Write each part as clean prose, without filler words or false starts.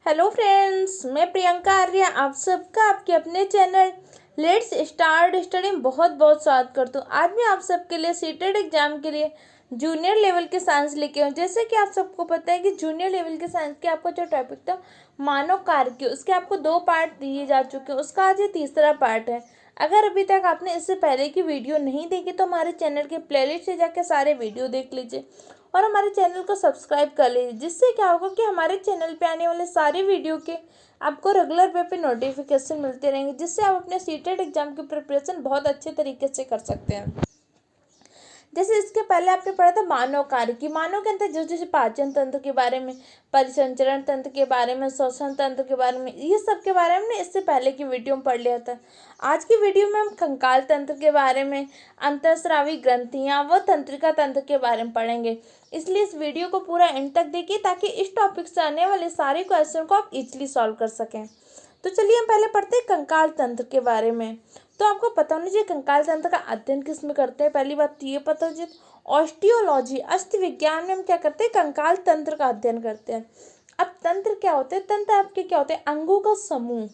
Hello friends, मैं प्रियंका आर्या आप सबका आपके अपने चैनल लेट्स स्टार्ट स्टडी में बहुत बहुत स्वागत करता हूँ। आज मैं आप सबके लिए सीटेड एग्जाम के लिए जूनियर लेवल के साइंस लेके हूँ। जैसे कि आप सबको पता है कि जूनियर लेवल के साइंस के आपका जो टॉपिक था मानव कार्य, उसके आपको 2 पार्ट दिए जा चुके हैं। उसका आज ये तीसरा पार्ट है। अगर अभी तक आपने इससे पहले की वीडियो नहीं देखी तो हमारे चैनल के प्लेलिस्ट से जाकर सारे वीडियो देख लीजिए और हमारे चैनल को सब्सक्राइब कर लीजिए, जिससे क्या होगा कि हमारे चैनल पे आने वाले सारे वीडियो के आपको रेगुलर वे पे नोटिफिकेशन मिलते रहेंगे, जिससे आप अपने सीटेड एग्जाम की प्रिपरेशन बहुत अच्छे तरीके से कर सकते हैं। जैसे इसके पहले आपने पढ़ा था मानव कार्य की। मानव के अंदर जैसे पाचन तंत्र के बारे में, परिसंचरण तंत्र के बारे में, श्वसन तंत्र के बारे में, ये सब के बारे में इससे पहले की वीडियो में पढ़ लिया था। आज की वीडियो में हम कंकाल तंत्र के बारे में, अंतःस्रावी ग्रंथियां व तंत्रिका तंत्र के बारे में पढ़ेंगे। इसलिए इस वीडियो को पूरा एंड तक देखिए ताकि इस टॉपिक से आने वाले सारे क्वेश्चन को आप इजीली सॉल्व कर सकें। तो चलिए हम पहले पढ़ते हैं कंकाल तंत्र के बारे में। तो आपको पता होना चाहिए कंकाल तंत्र का अध्ययन किस में करते हैं। पहली बात तो ये पता होना चाहिए, ऑस्टियोलॉजी अस्थि विज्ञान में हम क्या करते हैं, कंकाल तंत्र का अध्ययन करते हैं। अब तंत्र क्या होते हैं? तंत्र आपके क्या होते हैं? अंगों का समूह।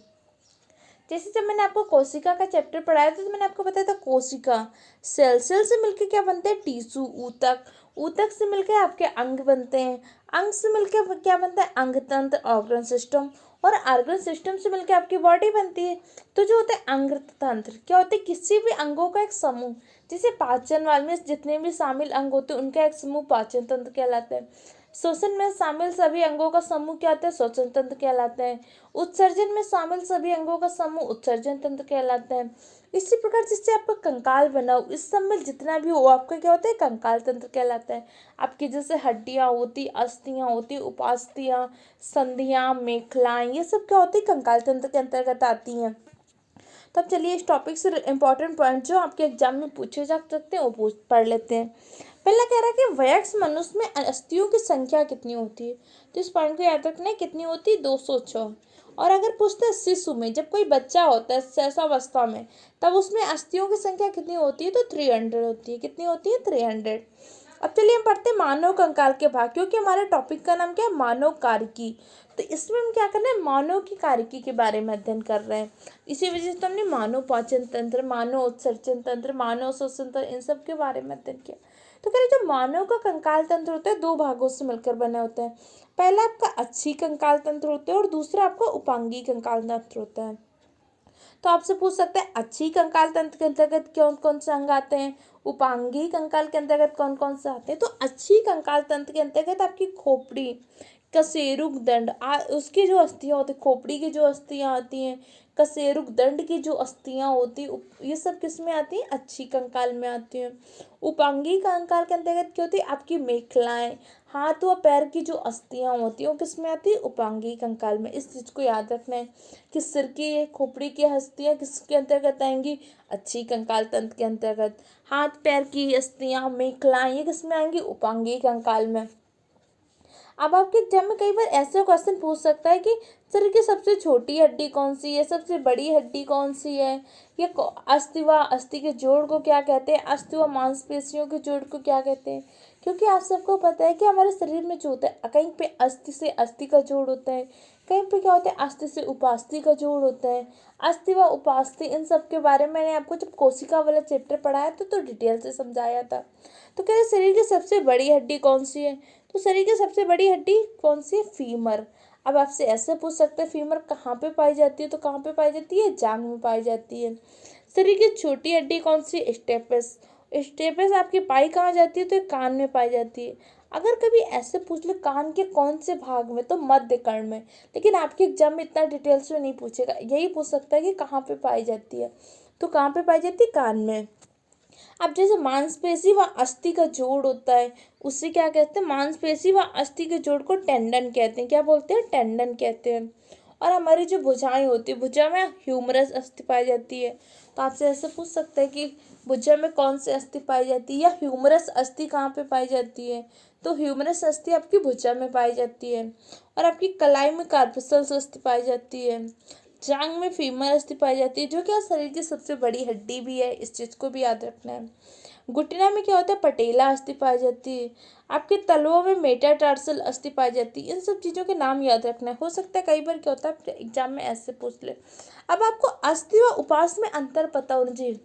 जैसे जब मैंने आपको कोशिका का चैप्टर पढ़ाया था तो मैंने आपको बताया था कोशिका, सेल से मिलकर क्या बनते हैं? टीशू, ऊतक, ऊतक से मिलकर आपके अंग बनते हैं, अंग से मिलकर क्या बनता है? अंग तंत्र, ऑर्गन सिस्टम, और ऑर्गन सिस्टम से मिलकर आपकी बॉडी बनती है। तो जो होते हैं अंग तंत्र क्या होते हैं? किसी भी अंगों का एक समूह। जैसे पाचन वाल में जितने भी शामिल अंग होते हैं उनका एक समूह पाचन तंत्र कहलाता है। श्वसन में शामिल सभी अंगों का समूह क्या होता है? श्वसन तंत्र कहलाता है। उत्सर्जन में शामिल सभी अंगों का समूह उत्सर्जन तंत्र कहलाता है। इसी प्रकार जिससे आपका कंकाल बना हो, इस सब में जितना भी हो आपका क्या होता है? कंकाल तंत्र कहलाता है। आपकी जैसे हड्डियाँ होती, अस्थियाँ होती, उपास्थियाँ, संधियाँ, मेखलाएं, ये सब क्या होती है? कंकाल तंत्र के अंतर्गत आती हैं। तब चलिए इस टॉपिक से इंपॉर्टेंट पॉइंट जो आपके एग्जाम में पूछे जा सकते हैं वो पढ़ लेते हैं। पहला कह रहा है कि वयस्क मनुष्य में अस्थियों की संख्या कितनी होती है? तो इस पॉइंट को याद रखना है, कितनी होती है? 206। और अगर पूछते हैं शिशु में, जब कोई बच्चा होता है शैशवावस्था में, तब उसमें अस्थियों की संख्या कितनी होती है? तो 300 होती है। कितनी होती है? 300। अब चलिए हम पढ़ते हैं मानव कंकाल के भाग, क्योंकि हमारे टॉपिक का नाम क्या है? मानव कार्की। तो इसमें हम क्या कर रहे हैं? मानव की कार्की के बारे में अध्ययन कर रहे हैं। इसी वजह से तो हमने मानव पाचन तंत्र, मानव उत्सर्जन तंत्र, मानव श्वसन तंत्र, इन सब के बारे में अध्ययन किया। तो कह रहे जो मानव का कंकाल तंत्र होता है 2 भागों से मिलकर बने होते हैं। पहला आपका अच्छी कंकाल तंत्र होता है और दूसरा आपका उपांगी कंकाल तंत्र होता है। तो आपसे पूछ सकते हैं अच्छी कंकाल तंत्र के अंतर्गत कौन कौन से अंग आते हैं, उपांगी कंकाल के अंतर्गत कौन कौन से आते हैं। तो अच्छी कंकाल तंत्र के अंतर्गत आपकी खोपड़ी, कशेरुक दंड, उसकी जो अस्थियां होती, खोपड़ी की जो अस्थियां आती हैं, कशेरुक दंड की जो अस्थियां होती, ये सब किस में आती हैं? अच्छी कंकाल में आती हैं। उपांगी कंकाल के अंतर्गत क्या होती है? आपकी मेखलाएं, हाथ व पैर की जो अस्थियां होती हैं वो किस में आती है? उपांगी कंकाल में। इस चीज को याद रखना है कि सिर की, खोपड़ी की अस्थियां किसके अंतर्गत आएंगी? अच्छी कंकाल तंत्र के अंतर्गत। हाथ पैर की अस्थियां, मेखलाएं, ये किस में आएंगी? उपांगी कंकाल में। अब आपके एग्जाम में कई बार ऐसे क्वेश्चन पूछ सकता है कि शरीर की सबसे छोटी हड्डी कौन सी है, सबसे बड़ी हड्डी कौन सी है, ये अस्थि व अस्थि के जोड़ को क्या कहते हैं, अस्थि व मांसपेशियों के जोड़ को क्या कहते हैं। क्योंकि आप सबको पता है कि हमारे शरीर में जो होता है कहीं पे अस्थि से अस्थि का जोड़ होता है, कहीं पे क्या होता है? अस्थि से उपास्थि का जोड़ होता है। अस्थि व उपास्थि इन सब के बारे में मैंने आपको जब कोशिका वाला चैप्टर पढ़ाया था तो डिटेल से समझाया था। तो कह रहे शरीर की सबसे बड़ी हड्डी कौन सी है? तो शरीर की सबसे बड़ी हड्डी कौन सी है? फीमर। अब आपसे ऐसे पूछ सकते हैं फीमर कहाँ पे पाई जाती है? तो कहाँ पे पाई जाती है? जांघ में पाई जाती है। शरीर की छोटी हड्डी कौन सी? स्टेपस। स्टेपस आपकी पाई कहाँ जाती है? तो कान में पाई जाती है। अगर कभी ऐसे पूछ ले कान के कौन से भाग में, तो मध्य कर्ण में। लेकिन आपके एग्जाम में इतना डिटेल्स में नहीं पूछेगा, यही पूछ सकता है कि कहाँ पे पाई जाती है। तो कहाँ पे पाई जाती है? कान में। अब जैसे मांसपेशी व अस्थि का जोड़ होता है उससे क्या कहते हैं? मांसपेशी व अस्थि के जोड़ को टेंडन कहते हैं। क्या बोलते हैं? टेंडन कहते हैं। और हमारी जो भुजाएं होती है, भुजा में ह्यूमरस अस्थि पाई जाती है। तो आपसे ऐसे पूछ सकते हैं कि भुजा में कौन सी अस्थि पाई जाती है, या ह्यूमरस अस्थि कहाँ पे पाई जाती है। तो ह्यूमरस अस्थि आपकी भुजा में पाई जाती है। और आपकी कलाई में कार्पसल्स अस्थि पाई जाती है। जांघ में फीमर अस्थि पाई जाती है, जो कि शरीर की सबसे बड़ी हड्डी भी है, इस चीज को भी याद रखना है। घुटना में क्या होता है, पटेला अस्थि पाई जाती है। आपके तलवों में मेटाटार्सल अस्थि पाई जाती है। इन सब चीज़ों के नाम याद रखना है। हो सकता है कई बार क्या होता है एग्जाम में ऐसे पूछ ले। अब आपको अस्थि व उपास में अंतर पता होना चाहिए।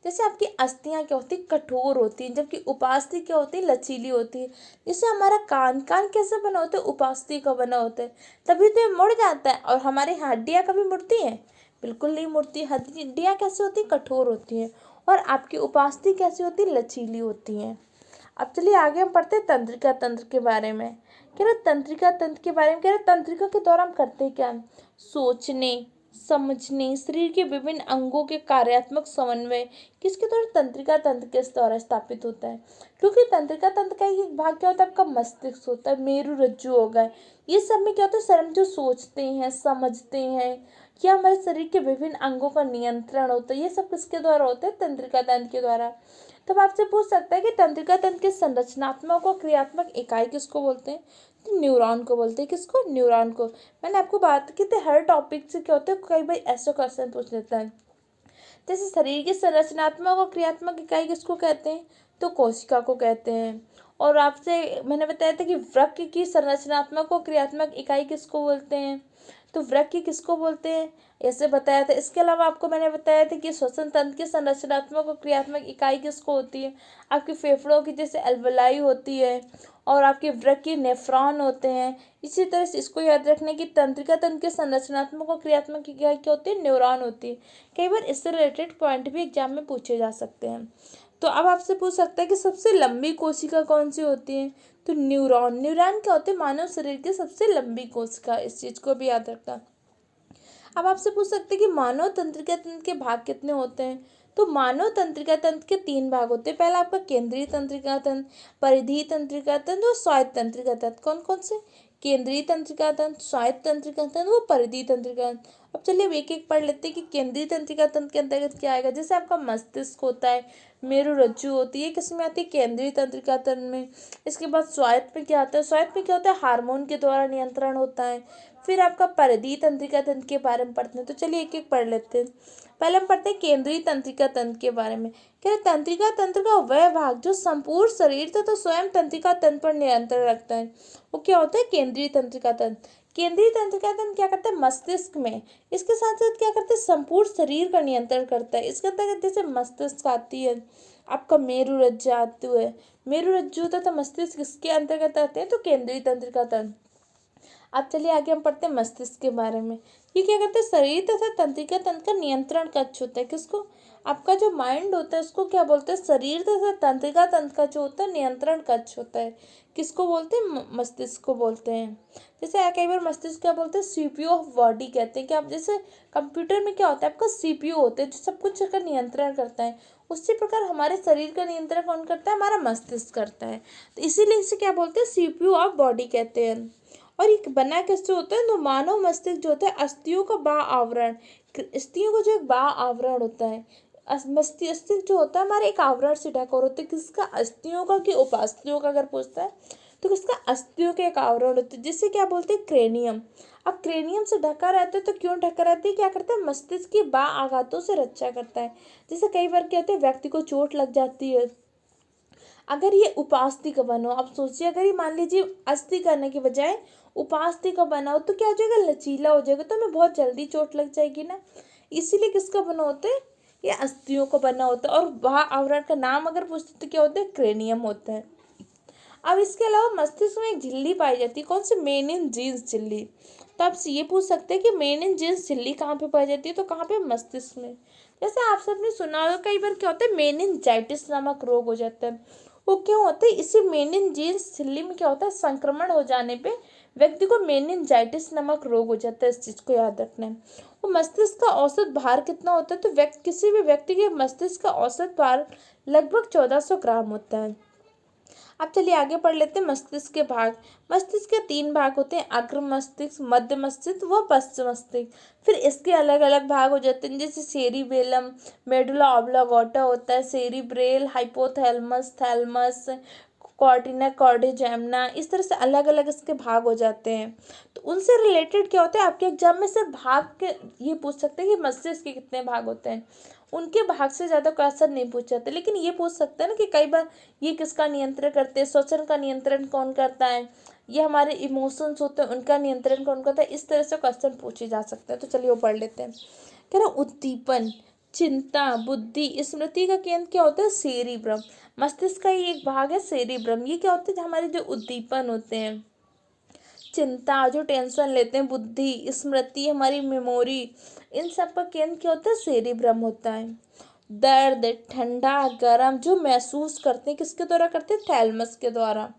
जैसे आपकी अस्थियाँ क्या होती कठोर होती हैं, जबकि उपास्थि क्या होती है लचीली होती है। जैसे हमारा कान कैसे बना होता है, उपास्थि का बना होता है, तभी तो ये मुड़ जाता है। और हमारी हड्डियाँ कभी मुड़ती हैं, बिल्कुल नहीं मुड़ती। हड्डियाँ कैसे होती कठोर होती हैं। और आपकी उपास्थि कैसी होती लचीली होती हैं। अब चलिए आगे हम पढ़ते हैं तंत्रिका तंत्र के बारे में। कह रहे तंत्रिका तंत्र के बारे में, कह रहे तंत्रिका के दौरान करते क्या, सोचने, समझने, शरीर के विभिन्न अंगों के कार्यात्मक समन्वय किसके द्वारा, तंत्रिका तंत्र के द्वारा स्थापित होता है। क्योंकि तंत्रिका तंत्र का एक भाग क्या होता है, आपका मस्तिष्क होता है, मेरु रज्जु होगा। ये सब में क्या होता है, सर हम जो सोचते हैं, समझते हैं, या हमारे शरीर के विभिन्न अंगों का नियंत्रण होता है, ये सब किसके द्वारा होता है, तंत्रिका तंत्र के द्वारा। तब आपसे पूछ सकता है कि तंत्रिका तंत्र के संरचनात्मक और क्रियात्मक इकाई किसको बोलते हैं, तो न्यूरॉन को बोलते हैं। किसको, न्यूरॉन को। मैंने आपको बात की थी हर टॉपिक से क्या होता है, कई बार ऐसा क्वेश्चन पूछ लेता है। जैसे शरीर की संरचनात्मक और क्रियात्मक इकाई किसको कहते हैं, तो कोशिका को कहते हैं। और आपसे मैंने बताया था कि वृक्क की संरचनात्मक और क्रियात्मक इकाई किसको बोलते हैं, तो वृक्क किसको बोलते हैं, ऐसे बताया था। इसके अलावा आपको मैंने बताया था कि श्वसन तंत्र की संरचनात्मक और क्रियात्मक इकाई किसको होती है, आपके फेफड़ों की जैसे एल्वेलाई होती है, और आपके वृक्क के नेफ्रॉन होते हैं। इसी तरह से इसको याद रखने की तंत्रिका तंत्र के संरचनात्मक और क्रियात्मक इकाई क्या होती है, न्यूरॉन होती है। कई बार इससे रिलेटेड पॉइंट भी एग्जाम में पूछे जा सकते हैं। तो अब आपसे पूछ सकता है कि सबसे लंबी कोशिका कौन सी होती है, तो न्यूरॉन। न्यूरॉन क्या होते हैं, मानव शरीर की सबसे लंबी कोशिका। इस चीज़ को भी याद रखना। अब आपसे पूछ सकते हैं कि मानव तंत्रिका तंत्र के भाग कितने होते हैं, तो मानव तंत्रिका तंत्र के 3 भाग होते हैं। पहला आपका केंद्रीय तंत्रिका तंत्र, परिधीय तंत्रिका तंत्र और स्वायत्त तंत्रिका तंत्र। कौन कौन से, केंद्रीय तंत्रिका तंत्र, स्वायत्त तंत्रिका तंत्र, वो परिधीय तंत्रिका तंत्र। अब चलिए एक एक पढ़ लेते हैं कि केंद्रीय तंत्रिका तंत्र के अंतर्गत क्या आएगा। जैसे आपका मस्तिष्क होता है, मेरु रज्जु होती है, किसमें आती है, केंद्रीय तंत्रिका तंत्र में। इसके बाद स्वायत्त में क्या आता है, स्वायत्त में क्या होता है, हार्मोन के द्वारा नियंत्रण होता है। फिर आपका परिधीय तंत्रिका तंत्र के बारे में पढ़ते हैं। तो चलिए एक एक पढ़ लेते हैं। पहले हम पढ़ते हैं केंद्रीय तंत्रिका तंत्र के बारे में। कह रहे तंत्रिका तंत्र का वह भाग जो संपूर्ण शरीर तथा स्वयं तंत्रिका तंत्र पर नियंत्रण रखता है, वो क्या होता है, केंद्रीय तंत्रिका तंत्र। केंद्रीय तंत्रिका तंत्र क्या करता है, मस्तिष्क में, इसके साथ साथ क्या करता है, संपूर्ण शरीर का नियंत्रण करता है। इसके अंतर्गत जैसे मस्तिष्क आती है, आपका मेरु रज्जु आती है, मेरु रज्जु तथा मस्तिष्क किसके अंतर्गत आते हैं, तो केंद्रीय तंत्रिका तंत्र। अब चलिए आगे हम पढ़ते हैं मस्तिष्क के बारे में। ये क्या करते हैं, शरीर तथा तंत्रिका तंत्र का नियंत्रण कक्ष होता है। किसको, आपका जो माइंड होता है उसको क्या बोलते हैं, शरीर तथा तंत्रिका तंत्र का जो होता है नियंत्रण कक्ष होता है। किसको बोलते हैं, मस्तिष्क को बोलते हैं। जैसे कई बार मस्तिष्क क्या बोलते हैं, सीपीयू ऑफ बॉडी कहते हैं। कि आप जैसे कंप्यूटर में क्या होता है, आपका सीपीयू होता है जो सब कुछ का नियंत्रण करता है, उसी प्रकार हमारे शरीर का नियंत्रण कौन करता है, हमारा मस्तिष्क करता है। तो इसीलिए इसे क्या बोलते हैं, सीपीयू ऑफ बॉडी कहते हैं। और ये बना किससे होता है, तो मानव मस्तिष्क जो होता है अस्थियों का बा आवरण, अस्थियों का जो एक बा आवरण होता है, मस्तिष्क जो होता है हमारे एक आवरण से ढका होता है। किसका, अस्थियों का कि उपास्थियों का, अगर पूछता है तो किसका, अस्थियों के एक आवरण होता है, जिसे क्या बोलते हैं, क्रेनियम। अब क्रेनियम से ढका रहता है, तो क्यों ढका रहता है, क्या करता है, मस्तिष्क की बा आघातों से रक्षा करता है। जैसे कई बार क्या होता है, व्यक्ति को चोट लग जाती है, अगर ये उपास्थि का बना हो, आप सोचिए अगर ये मान लीजिए अस्थि करने के बजाय उपास्थि का बना हो, तो क्या हो जाएगा, लचीला हो जाएगा, तो हमें बहुत जल्दी चोट लग जाएगी ना। इसीलिए किसका बना होता है, ये अस्थियों का बना होता है। और वह आवरण का नाम अगर पूछते तो क्या होता है, क्रेनियम होता है। अब इसके अलावा मस्तिष्क में एक झिल्ली पाई जाती है, कौन सी, मेनिनजीज झिल्ली। तो आपसे ये पूछ सकते हैं कि मेनिनजीज झिल्ली कहाँ पे पाई जाती है, तो कहाँ पे, मस्तिष्क में। जैसे आप सबने सुना होगा कई बार क्या होता है, मेनिनजाइटिस नामक रोग हो जाता है। वो क्यों होता है, इसी मेनिनजीज झिल्ली में क्या होता है, संक्रमण हो जाने पे व्यक्ति को मेनिनजाइटिस नामक रोग हो जाता है। इस चीज़ को याद रखना है। वो मस्तिष्क का औसत भार कितना होता है, तो किसी भी व्यक्ति के मस्तिष्क का औसत भार लगभग 1400 ग्राम होता है। अब चलिए आगे पढ़ लेते हैं मस्तिष्क के भाग। मस्तिष्क के 3 भाग होते हैं, अग्र मस्तिष्क, मध्य मस्तिष्क व पश्च मस्तिष्क। फिर इसके अलग अलग भाग हो जाते हैं, जैसे सेरिबेलम, मेडुला ऑब्लांगेटा होता है, सेरिब्रेल, हाइपोथैलेमस, थैलेमस, कॉर्टिना, कॉर्डिजेमिना, इस तरह से अलग अलग इसके भाग हो जाते हैं। तो उनसे रिलेटेड क्या होता है, आपके एग्जाम में सिर्फ भाग के ये पूछ सकते हैं कि मस्तिष्क के कितने भाग होते हैं, उनके भाग से ज़्यादा क्वेश्चन नहीं पूछ जाते। लेकिन ये पूछ सकते हैं ना कि कई बार ये किसका नियंत्रण करते हैं, श्वसन का नियंत्रण कौन करता है, ये हमारे इमोशंस होते हैं उनका नियंत्रण कौन करता है, इस तरह से क्वेश्चन पूछे जा सकते हैं। तो चलिए वो पढ़ लेते हैं। कह रहा उद्दीपन, चिंता, बुद्धि, स्मृति का केंद्र क्या होता है, सेरिब्रम। मस्तिष्क का ही एक भाग है सेरिब्रम। ये क्या होते हैं, हमारे जो उद्दीपन होते हैं, चिंता जो टेंशन लेते हैं, बुद्धि, स्मृति, हमारी मेमोरी, इन सब का केंद्र क्या होता है, सेरिब्रम होता है। दर्द, ठंडा, गर्म जो महसूस करते हैं किसके द्वारा करते हैं, थैलमस के द्वारा।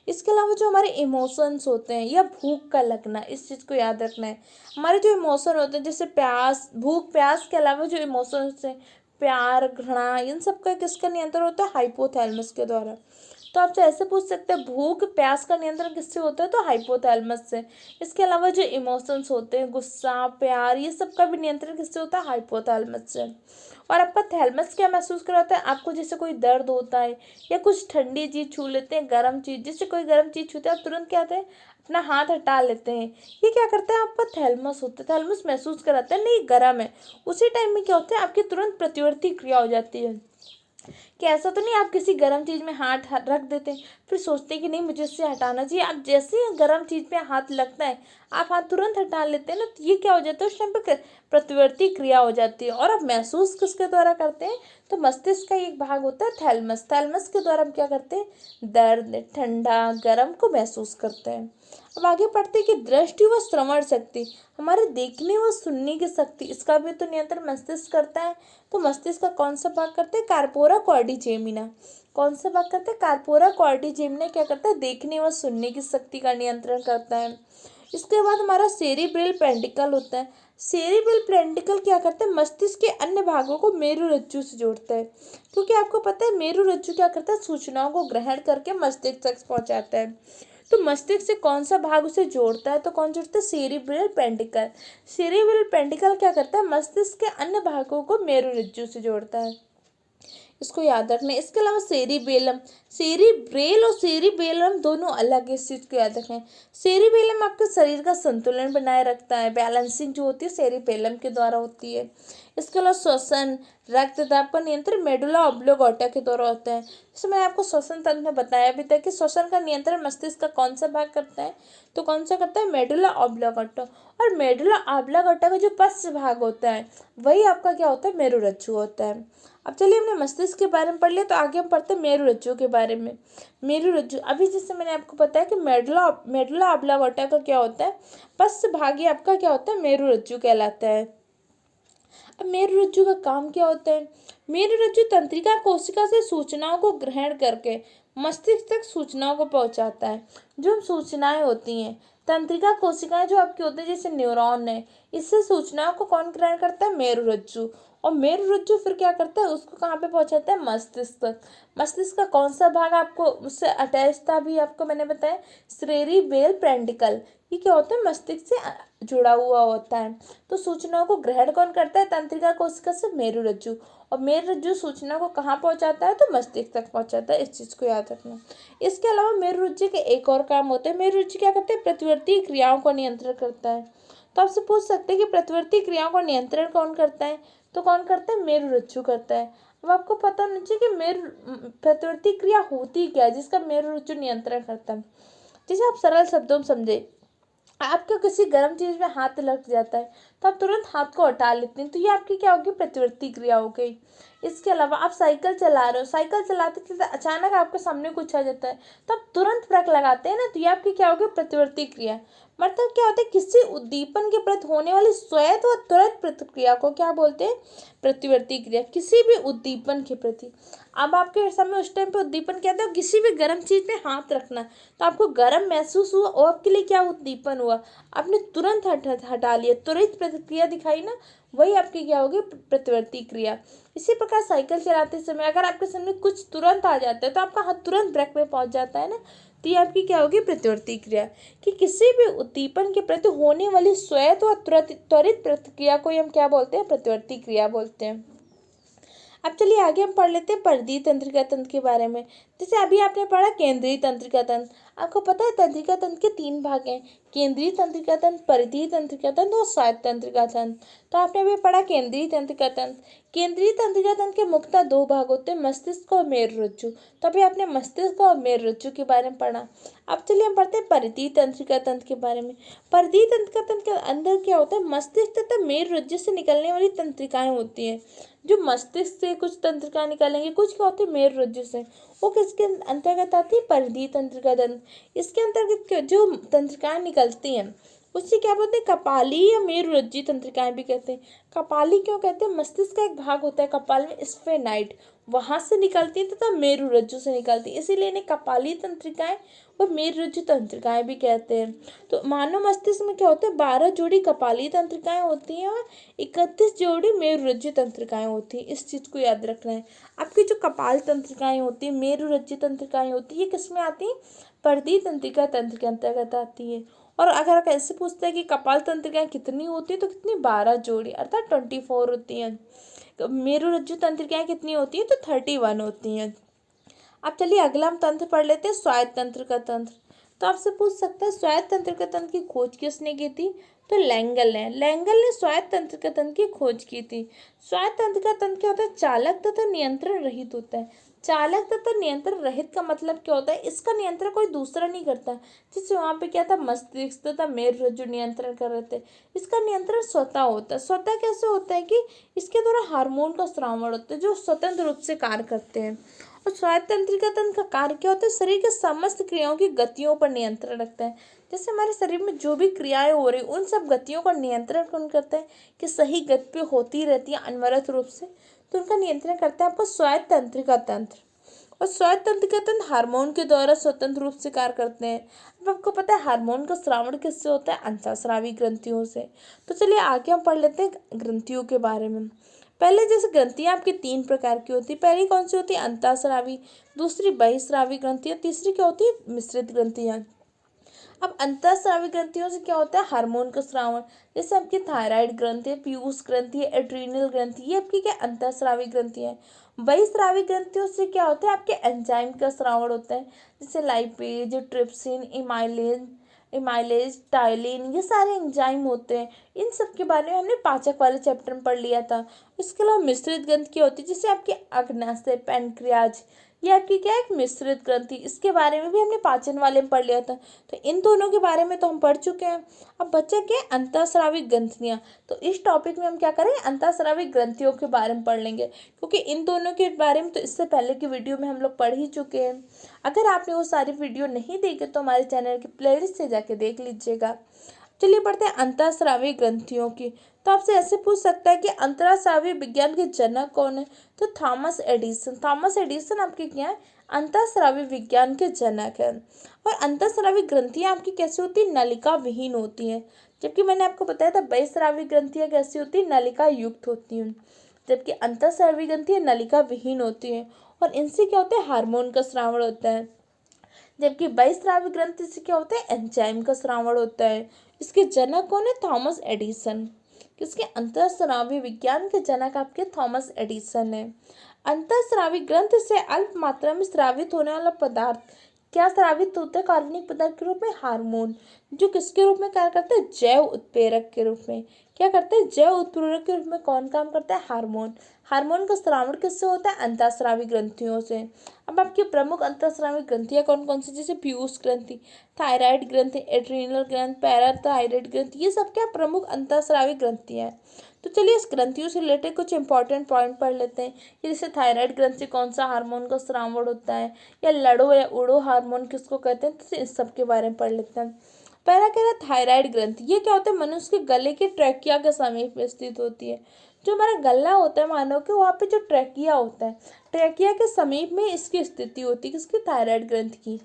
इसके अलावा जो हमारे इमोशंस होते हैं या भूख का लगना, इस चीज़ को याद रखना है। हमारे जो इमोशन होते हैं जैसे प्यास, भूख प्यास के अलावा जो इमोशंस हैं, प्यार, घृणा, इन सब का किसका नियंत्रण होता है, हाइपोथैलेमस के द्वारा। तो आपसे ऐसे पूछ सकते हैं भूख प्यास का नियंत्रण किससे होता है, तो हाइपोथैलेमस से। इसके अलावा जो इमोशंस होते हैं, गुस्सा, प्यार, ये सब का भी नियंत्रण किससे होता है, हाइपोथैलेमस से। और आपका थैलेमस क्या महसूस कराता है, आपको जैसे कोई दर्द होता है या कुछ ठंडी चीज़ छू लेते हैं, गर्म चीज़, जैसे कोई गर्म चीज़ छूते हैं आप तुरंत क्या होता है, अपना हाथ हटा लेते हैं। ये क्या करता है, आपका थैलेमस होता है, थैलेमस महसूस कराता है नहीं गर्म है। उसी टाइम में क्या होता है, आपकी तुरंत प्रतिवर्ती क्रिया हो जाती है कि ऐसा तो नहीं आप किसी गर्म चीज़ में हाथ रख देते हैं फिर सोचते हैं कि नहीं मुझे इससे हटाना चाहिए। आप जैसे ही गर्म चीज़ पे हाथ लगता है आप हाथ तुरंत हटा लेते हैं ना, तो ये क्या हो जाता है, उस टाइम पे प्रतिवर्ती क्रिया हो जाती है। और आप महसूस किसके द्वारा करते हैं, तो मस्तिष्क का एक भाग होता है थैलेमस। थैलेमस के द्वारा हम क्या करते हैं, दर्द, ठंडा, गर्म को महसूस करते हैं। अब आगे पढ़ते हैं कि दृष्टि व श्रवण शक्ति, हमारे देखने व सुनने की शक्ति, इसका भी तो नियंत्रण मस्तिष्क करता है। तो मस्तिष्क का कौन सा भाग करते हैं, कार्पोरा कॉर्डिजेमिना। कौन सा भाग करते हैं, कार्पोरा कॉर्डिजेमिना क्या करता है, देखने व सुनने की शक्ति का नियंत्रण करता है। इसके बाद हमारा सेरिब्रल पेंटिकल होता है। सेरिब्रल पेंटिकल क्या करता है, मस्तिष्क के अन्य भागों को मेरुरज्जु से जोड़ता है। क्योंकि आपको पता है मेरुरज्जु क्या करता है, सूचनाओं को ग्रहण करके मस्तिष्क तक पहुंचाता है। तो मस्तिष्क से कौन सा भाग उसे जोड़ता है, तो कौन जोड़ता है, सेरिब्रल पेंटिकल। सेरिब्रल पेंटिकल क्या करता है, मस्तिष्क के अन्य भागों को मेरुरज्जु से जोड़ता है, इसको याद रखना है। इसके अलावा सेरिबेलम, सेरिब्रेल और सेरिबेलम दोनों अलग है, इस चीज़ को याद रखें। सेरिबेलम आपके शरीर का संतुलन बनाए रखता है, बैलेंसिंग जो होती है सेरिबेलम के द्वारा होती है। इसके अलावा श्वसन, रक्तदाब का नियंत्रण मेडुला ऑब्लोंगेटा के द्वारा होता है। जैसे मैंने आपको श्वसन तंत्र में बताया भी था कि श्वसन का नियंत्रण मस्तिष्क का कौन सा भाग करता है, तो कौन सा करता है, मेडुला ऑब्लोंगेटा। और मेडुला ऑब्लोंगेटा का जो पश्च भाग होता है वही आपका क्या होता है, मेरुरज्जु होता है। अब चलिए हमने मस्तिष्क के बारे में पढ़ लिया, तो आगे हम पढ़ते हैं मेरुरज्जु के बारे में। मेरुरज्जु अभी जैसे मैंने आपको बताया कि मेडुला ऑब्लोंगेटा का क्या होता है, पश्च भाग ही आपका क्या होता है, मेरुरज्जु कहलाता है। अब मेरुरज्जु का काम क्या होता है, मेरुरज्जु तंत्रिका कोशिका से सूचनाओं को ग्रहण करके मस्तिष्क तक सूचनाओं को पहुंचाता है। जो सूचनाएं होती हैं, तंत्रिका कोशिकाएं जो आपकी होती है जैसे न्यूरॉन है, इससे सूचनाओं को कौन ग्रहण करता है, मेरुरज्जु। और मेरुरज्जु फिर क्या करता है, उसको कहाँ पे पहुंचाता है, मस्तिष्क तक। मस्तिष्क का कौन सा भाग आपको उससे अटैच था, अभी आपको मैंने बताया, सेरिबेल पेंटिकल। ये क्या होता है, मस्तिष्क से जुड़ा हुआ होता है। तो सूचनाओं को ग्रहण कौन करता है, तंत्रिका कोशिका से मेरुरज्जु। और मेरुरज्जु सूचना को कहाँ पहुंचाता है, तो मस्तिष्क तक पहुंचाता है, इस चीज़ को याद रखना। इसके अलावा मेरुरज्जु के एक और काम होते हैं, मेरुरज्जु क्या करते हैं, प्रतिवर्ती क्रियाओं को नियंत्रण करता है। तो आपसे पूछ सकते हैं कि प्रतिवर्ती क्रियाओं का नियंत्रण कौन करता है, तो कौन करता है, मेरुरज्जु करता है। अब आपको पता होना चाहिए कि प्रतिवर्ती क्रिया होती क्या है जिसका मेरुरज्जु नियंत्रण करता है। जैसे आप सरल शब्दों में समझे, आपको किसी गर्म चीज़ में हाथ लग जाता है तो आप तुरंत हाथ को हटा लेते हैं, तो ये आपकी क्या होगी, प्रतिवर्ती क्रिया हो गई। इसके अलावा आप साइकिल चला रहे हो, साइकिल चलाते चलाते अचानक आपके सामने कुछ आ जाता है तो आप तुरंत ब्रेक लगाते हैं ना, तो ये आपकी क्या होगी, प्रतिवर्ती क्रिया। मतलब क्या होता है, किसी उद्दीपन के प्रति होने वाली स्वयं व तुरंत प्रतिक्रिया को क्या बोलते हैं, प्रतिवर्ती क्रिया। किसी भी उद्दीपन के प्रति, अब आपके सामने उस टाइम पे उद्दीपन क्या था, किसी भी गर्म चीज़ में हाथ रखना, तो आपको गर्म महसूस हुआ और आपके लिए क्या उद्दीपन हुआ, आपने तुरंत हटा लिया, तुरंत प्रतिक्रिया दिखाई ना, वही आपकी क्या होगी, प्रतिवर्ती क्रिया। इसी प्रकार साइकिल चलाते समय अगर आपके सामने कुछ तुरंत आ जाता है तो आपका हाथ तुरंत ब्रेक में पहुंच जाता है ना, तो ये आपकी क्या होगी, प्रतिवर्ती क्रिया। कि किसी भी उद्दीपन के प्रति होने वाली स्वयं व त्वरित प्रतिक्रिया को हम क्या बोलते हैं, प्रतिवर्ती क्रिया बोलते हैं। अब चलिए आगे हम पढ़ लेते हैं परिधीय तंत्रिका तंत्र के बारे में। जैसे अभी आपने पढ़ा केंद्रीय तंत्रिका तंत्र, आपको पता है तंत्रिका तंत्र के 3 भाग हैं, केंद्रीय तंत्रिका तंत्र, परिधीय तंत्रिका तंत्र और स्वायत्त तंत्रिका तंत्र। तो आपने अभी पढ़ा केंद्रीय तंत्रिका तंत्र। केंद्रीय तंत्रिका तंत्र के मुख्यतः 2 भाग होते हैं, मस्तिष्क और मेरुरज्जु। तो अभी आपने मस्तिष्क और मेरुरज्जु के बारे में पढ़ा। अब चलिए हम पढ़ते हैं परिधीय तंत्रिका तंत्र के बारे में। परिधीय तंत्रिका तंत्र के अंदर क्या होता है, मस्तिष्क तथा मेरुरज्जु से निकलने वाली तंत्रिकाएं होती हैं। जो मस्तिष्क से कुछ तंत्रिका निकालेंगे, कुछ क्या होती है मेरुरज्जु से, वो किसके अंतर्गत आती है, परिधीय तंत्रिका तंत्र। इसके अंतर्गत जो तंत्रिकाएं निकलती हैं उससे क्या बोलते हैं, कपाली या मेरुरज्जु तंत्रिकाएं भी कहते हैं। कपाली क्यों कहते हैं, मस्तिष्क का एक भाग होता है कपाल में, स्फेनाइड, वहां से निकलती है तथा मेरुरज्जु से निकलती है, इसीलिए इन्हें कपाली तंत्रिकाएं और मेरुरज्जु तंत्रिकाएं भी कहते हैं। तो मानव मस्तिष्क में क्या होता है, 12 जोड़ी कपाली तंत्रिकाएं होती हैं और 31 जोड़ी मेरुरज्जु तंत्रिकाएं होती हैं। इस चीज को याद रखना है। आपकी जो कपाल तंत्रिकाएं होती है, मेरुरज्जु तंत्रिकाएं होती है, ये किसमें आती हैं, परिधीय तंत्रिका तंत्र के अंतर्गत आती है। और अगर आप ऐसे पूछते हैं कि कपाल तंत्रिकाएं कितनी होती है, तो कितनी, 12 जोड़ी अर्थात 24 होती हैं। मेरुरज्जु तंत्रिकाएं कितनी होती है, तो 31 होती हैं। अब चलिए अगला हम तंत्र पढ़ लेते हैं, स्वायत्त तंत्रिका तंत्र। तो आपसे पूछ सकता है स्वायत्त तंत्रिका तंत्र की खोज किसने की थी, तो लैंगल ने। लैंगल ने स्वायत्त तंत्रिका तंत्र की खोज की थी। स्वायत्त तंत्रिका तंत्र क्या होता है, चालक तथा नियंत्रण रहित होता है। चालक तथा नियंत्रण रहित का मतलब क्या होता है, इसका नियंत्रण कोई दूसरा नहीं करता। जैसे वहाँ पे क्या था, मस्तिष्क तथा मेरुरज्जु नियंत्रण कर रहे थे, इसका नियंत्रण स्वतः होता है। स्वतः कैसे होता है कि इसके द्वारा हार्मोन का स्रावण होता है जो स्वतंत्र रूप से कार्य करते हैं। और स्वायत्त तंत्रिका तंत्र का कार्य क्या होता है, शरीर के समस्त क्रियाओं की गतियों पर नियंत्रण रखता है। जैसे हमारे शरीर में जो भी क्रियाएं हो रही उन सब गतियों का नियंत्रण कौन करता है, कि सही गति पे होती रहती है अनवरत रूप से, तो उनका नियंत्रण करता है आपका स्वायत्त तंत्रिका तंत्र। और स्वायत्त तंत्रिका तंत्र हार्मोन के द्वारा स्वतंत्र रूप से कार्य करते हैं। अब आपको पता है हार्मोन का स्रावण किससे होता है, अंतःस्रावी ग्रंथियों से। तो चलिए आगे हम पढ़ लेते हैं ग्रंथियों के बारे में। पहले जैसे ग्रंथियां आपकी 3 प्रकार की होती है। पहली कौन सी होती है, अंतःस्रावी, दूसरी बहिःस्रावी ग्रंथियां, तीसरी क्या होती है, मिश्रित ग्रंथियां। अब अंतःस्रावी ग्रंथियों से क्या होता है, हार्मोन का स्रावण। जैसे आपकी थायराइड ग्रंथि है, पीयूष ग्रंथि है, एड्रीनल ग्रंथि, ये आपकी क्या अंतःस्रावी ग्रंथि है। बहिःस्रावी ग्रंथियों से क्या होता है, आपके एंजाइम का स्रावण होता है। जैसे लाइपेज, ट्रिप्सिन, इमाइलेज, टाइलिन, ये सारे एंजाइम होते हैं। इन सब के बारे में हमने पाचक वाले चैप्टर में पढ़ लिया था। इसके अलावा मिश्रित ग्रंथि क्या होती है, जैसे आपकी अग्नाशय, पैनक्रियाज, ये आपकी क्या है, एक मिश्रित ग्रंथि, इसके बारे में भी हमने पाचन वाले में पढ़ लिया था। तो इन दोनों के बारे में तो हम पढ़ चुके हैं। अब बच्चे क्या, अंतःस्रावी ग्रंथियां। तो इस टॉपिक में हम क्या करेंगे, अंतःस्रावी ग्रंथियों के बारे में पढ़ लेंगे, क्योंकि इन दोनों के बारे में तो इससे पहले की वीडियो में हम लोग पढ़ ही चुके हैं। अगर आपने वो सारी वीडियो नहीं देखी तो हमारे चैनल की प्लेलिस्ट से जाके देख लीजिएगा। चलिए पढ़ते हैं अंतःस्रावी ग्रंथियों की। तो आपसे ऐसे पूछ सकता है कि अंतःस्रावी विज्ञान के जनक कौन है, तो थॉमस एडिसन। थॉमस एडिसन आपके क्या है, अंतःस्रावी विज्ञान के जनक है। और अंतःस्रावी ग्रंथियां आपकी कैसी होती है, नलिका विहीन होती हैं। जबकि मैंने आपको बताया था बहिःस्रावी ग्रंथियां कैसी होती है, नलिका युक्त होती हैं। जबकि अंतःस्रावी ग्रंथियां नलिका विहीन होती हैं और इनसे क्या होता है, हार्मोन का स्रावण होता है। जबकि बहिःस्रावी ग्रंथि से क्या होता है, एंजाइम का स्रावण होता है। इसके जनक कौन है, थॉमस एडिसन। किसके, अंतःस्रावी विज्ञान के जनक आपके थॉमस एडिसन है। अंतःस्रावी ग्रंथि से अल्प मात्रा में स्रावित होने वाला पदार्थ क्या स्रावित होता है, कार्बनिक पदार्थ के रूप में, हार्मोन, जो किसके रूप में कार्य करता है, जैव उत्प्रेरक के रूप में। क्या करता है, जैव उत्प्रेरक के रूप में कौन काम करता है, हार्मोन। हार्मोन का स्रावण किससे होता है, अंतःस्रावी ग्रंथियों से। अब आपकी प्रमुख अंतःस्रावी ग्रंथियां कौन कौन सी, जैसे पीयूष ग्रंथि, थायराइड ग्रंथि, एड्रीनल ग्रंथि, पैराथायराइड ग्रंथि, ये सब क्या प्रमुख अंतःस्रावी ग्रंथियां हैं। तो चलिए इस ग्रंथियों से रिलेटेड कुछ इंपॉर्टेंट पॉइंट पढ़ लेते हैं। जैसे थायराइड ग्रंथि से कौन सा हार्मोन का स्रावण होता है, या लड़ो या उड़ो हार्मोन किसको कहते हैं, तो इस सब के बारे में पढ़ लेते हैं। पहला कह रहा है थायराइड ग्रंथि, ये क्या होता है, मनुष्य के गले के ट्रैकिया के समीप में स्थित होती है। जो हमारा गला होता है मानव के, वहाँ पे जो ट्रैकिया होता है, ट्रैकिया के समीप में इसकी स्थिति होती है, किसकी, थायराइड ग्रंथि की।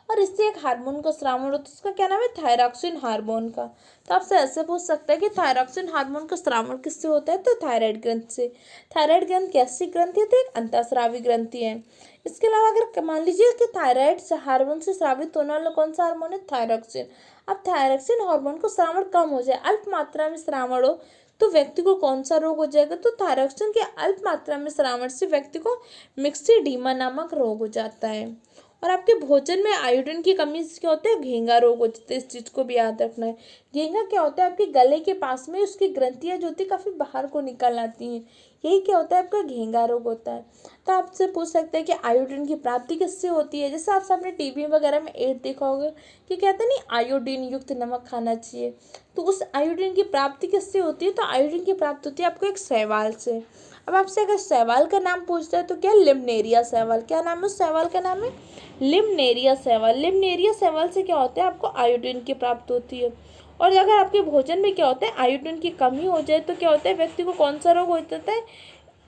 और इससे एक हार्मोन का स्रावण होता है, उसका क्या नाम है, थायरॉक्सिन हार्मोन का। तो आपसे ऐसे पूछ सकते हैं कि थायरॉक्सिन हार्मोन का स्रावण किससे होता है, तो थायराइड ग्रंथि से। थायराइड ग्रंथि कैसी ग्रंथि है, तो एक अंतःस्रावी ग्रंथि है। इसके अलावा अगर मान लीजिए कि थायराइड हार्मोन से स्रावित होने वाला कौन सा हार्मोन है, थायरॉक्सिन। अब थायरॉक्सिन हार्मोन को स्रावण कम हो जाए, अल्प मात्रा में स्रावण हो, तो व्यक्ति को कौन सा रोग हो जाएगा, तो थायरॉक्सिन के अल्प मात्रा में स्रावन से व्यक्ति को मिक्सेडीमा नामक रोग हो जाता है। और आपके भोजन में आयोडीन की कमी से क्या होता है, घेंगा रोग हो जाता है। इस चीज़ को भी याद रखना है। घेंगा क्या होता है, आपके गले के पास में उसकी ग्रंथियाँ जो होती है काफ़ी बाहर को निकल आती हैं, यही क्या होता है, आपका घेंगा रोग होता है। तो आपसे पूछ सकते हैं कि आयोडीन की प्राप्ति किससे होती है। जैसे आप सबने टीवी वगैरह में एड देखा होगा कि कहते हैं नहीं, आयोडीन युक्त नमक खाना चाहिए, तो उस आयोडीन की प्राप्ति किससे होती है, तो आयोडीन की प्राप्ति होती है आपको एक शैवाल से। अब आपसे अगर शैवाल का नाम पूछता है तो क्या, लिम्नेरिया शैवाल। क्या नाम है उस शैवाल का, नाम है लिम्नेरिया शैवाल। लिम्नेरिया शैवाल से क्या होता है, आपको आयोडीन की प्राप्ति होती है। और अगर आपके भोजन में क्या होता है, आयोडीन की कमी हो जाए तो क्या होता है, व्यक्ति को कौन सा रोग हो जाता है,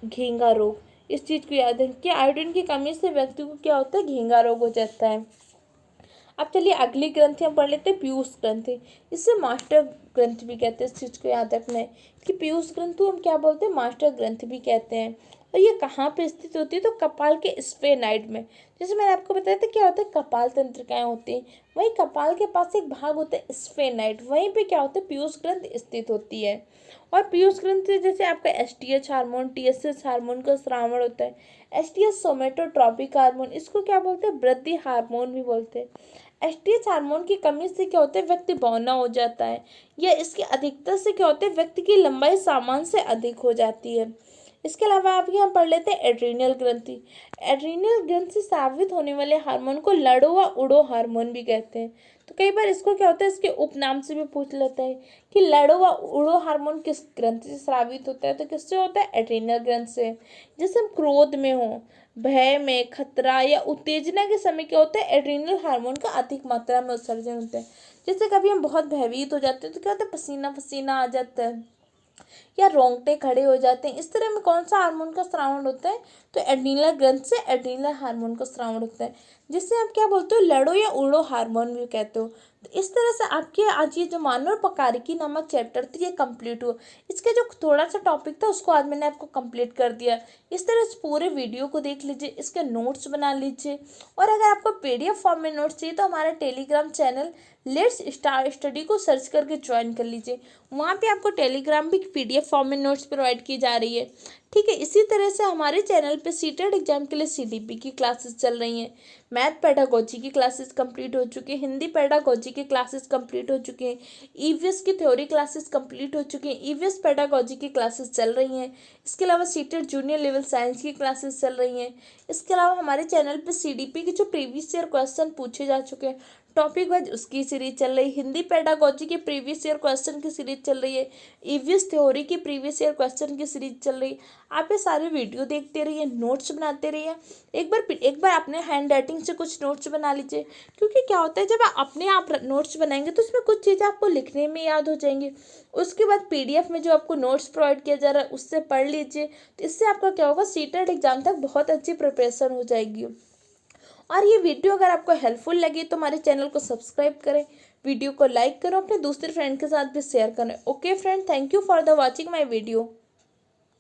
घेंगा रोग। इस चीज़ को याद है कि आयोडीन की कमी से व्यक्ति को क्या होता है, घेंगा रोग हो जाता है। अब चलिए अगली ग्रंथि हम पढ़ लेते हैं, पीयूष ग्रंथि। इसे मास्टर ग्रंथि भी कहते हैं। इस चीज़ को याद रखना है कि पीयूष ग्रंथि हम क्या बोलते हैं, मास्टर ग्रंथि भी कहते हैं। और ये कहाँ पे स्थित होती है, तो कपाल के स्फेनाइड में। जैसे मैंने आपको बताया था क्या होता है, कपाल तंत्रिकाएं होती हैं, वहीं कपाल के पास एक भाग होता है स्फेनाइड, वहीं पे क्या होता है, पीयूष ग्रंथि स्थित होती है। और पीयूष ग्रंथि जैसे आपका एसटीएच हार्मोन, टीएसएच हार्मोन का स्रावण होता है। एसटीएच सोमेटोट्रॉपिक हार्मोन, इसको क्या बोलते हैं, वृद्धि हार्मोन भी बोलते हैं। एसटीएच हार्मोन की कमी से क्या होता है, व्यक्ति बौना हो जाता है, या इसकी अधिकता से क्या होता है, व्यक्ति की लंबाई सामान्य से अधिक हो जाती है। इसके अलावा आप यहाँ पढ़ लेते हैं एड्रीनल ग्रंथि। एड्रीनल ग्रंथि से स्रावित होने वाले हार्मोन को लड़ो व उड़ो हार्मोन भी कहते हैं। तो कई बार इसको क्या होता है, इसके उपनाम से भी पूछ लेता है कि लड़ो व उड़ो हार्मोन किस ग्रंथि से स्रावित होता है, तो किससे होता है, एड्रीनल ग्रंथि से। जैसे हम क्रोध में हो, भय में, खतरा या उत्तेजना के समय क्या होता है, एड्रीनल हार्मोन का अधिक मात्रा में उत्सर्जन होता है। जैसे कभी हम बहुत भयभीत हो जाते हैं तो क्या होता है, पसीना पसीना आ जाता है, या रोंगटे खड़े हो जाते हैं। इस तरह में कौन सा हार्मोन का स्रावण होता है, तो एड्रीनल ग्रंथि से एड्रीनल हार्मोन का स्रावण होता है, जिससे आप क्या बोलते हो, लड़ो या उड़ो हार्मोन भी कहते हो। तो इस तरह से आपके आज ये जो मानव प्रकारिकी नामक चैप्टर थी ये कंप्लीट हुआ। इसका जो थोड़ा सा टॉपिक था उसको आज मैंने आपको कंप्लीट कर दिया। इस तरह से पूरे वीडियो को देख लीजिए, इसके नोट्स बना लीजिए। और अगर आपको पीडीएफ फॉर्म में नोट्स चाहिए तो हमारा Telegram channel let's start study को सर्च करके ज्वाइन कर लीजिए। वहाँ पे आपको टेलीग्राम भी पीडीएफ फॉर्म में नोट्स प्रोवाइड की जा रही है। ठीक है, इसी तरह से हमारे चैनल पे सीटेट एग्जाम के लिए सीडीपी की क्लासेस चल रही हैं, मैथ पेडागोजी की क्लासेस कंप्लीट हो चुकी है, हिंदी पेडागोजी की क्लासेस कंप्लीट हो चुकी हैं, ईवीएस की थ्योरी क्लासेस कंप्लीट हो चुकी हैं, ईवीएस पेडागोजी की क्लासेस चल रही हैं। इसके अलावा सीटेट जूनियर लेवल साइंस की क्लासेस चल रही हैं। इसके अलावा हमारे चैनल पे सीडीपी के जो प्रीवियस ईयर क्वेश्चन पूछे जा चुके हैं टॉपिक वाइज उसकी सीरीज चल रही है, हिंदी पेडागोजी की प्रीवियस ईयर क्वेश्चन की सीरीज चल रही है, ईवीएस थ्योरी की प्रीवियस ईयर क्वेश्चन की सीरीज चल रही है। आप ये सारे वीडियो देखते रहिए, नोट्स बनाते रहिए। एक बार अपने हैंड राइटिंग से कुछ नोट्स बना लीजिए, क्योंकि क्या होता है जब आप अपने आप नोट्स बनाएंगे तो उसमें कुछ चीज़ें आपको लिखने में याद हो जाएंगी। उसके बाद पीडीएफ में जो आपको नोट्स प्रोवाइड किया जा रहा है उससे पढ़ लीजिए, तो इससे आपका क्या होगा, सीटेट एग्जाम तक बहुत अच्छी प्रिपरेशन हो जाएगी। और ये वीडियो अगर आपको हेल्पफुल लगी तो हमारे चैनल को सब्सक्राइब करें, वीडियो को लाइक करो, अपने दूसरे फ्रेंड के साथ भी शेयर करें। Okay friend, thank you for the watching my video.